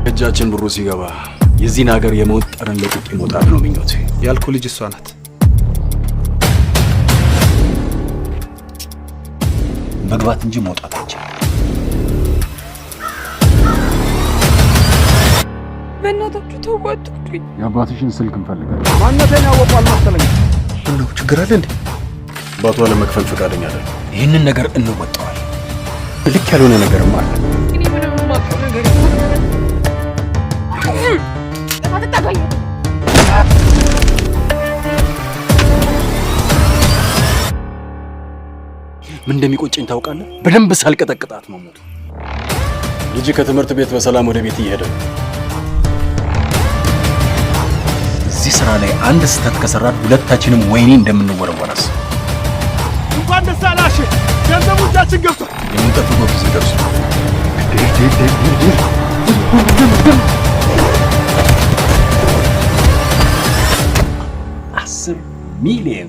እጃችን ብሩ ሲገባ የዚህን ሀገር የሞት ጠረን ለቅቄ መውጣት ነው ምኞቴ። ያልኩ ልጅ እሷ ናት። መግባት እንጂ መውጣት አይቻልም። በእናታችሁ ተዋጡኝ። የአባትሽን ስልክ እንፈልጋለን። ማንነቴን ያወቋል መሰለኝ። ምነው ችግር አለ እንዴ? አባቷ ለመክፈል ፈቃደኛ አይደል? ይህንን ነገር እንወጣዋለን። ልክ ያልሆነ ነገርም አለ። እኔ ምንም የማውቀው ነገር አትጠጋኝ። ምን እንደሚቆጨኝ ታውቃለህ? በደንብ ሳልቀጠቅጣት መሞቱ። ልጅ ከትምህርት ቤት በሰላም ወደ ቤት እየሄደ ነው። እዚህ ስራ ላይ አንድ ስህተት ከሰራን ሁለታችንም ወይኔ እንደምንወረወራስ። እንኳን ደስ አላሽ። ገንዘቡ እጃችን ገብቷል። የምንጠብቀው ጊዜ ደርሷል። 10 ሚሊዮን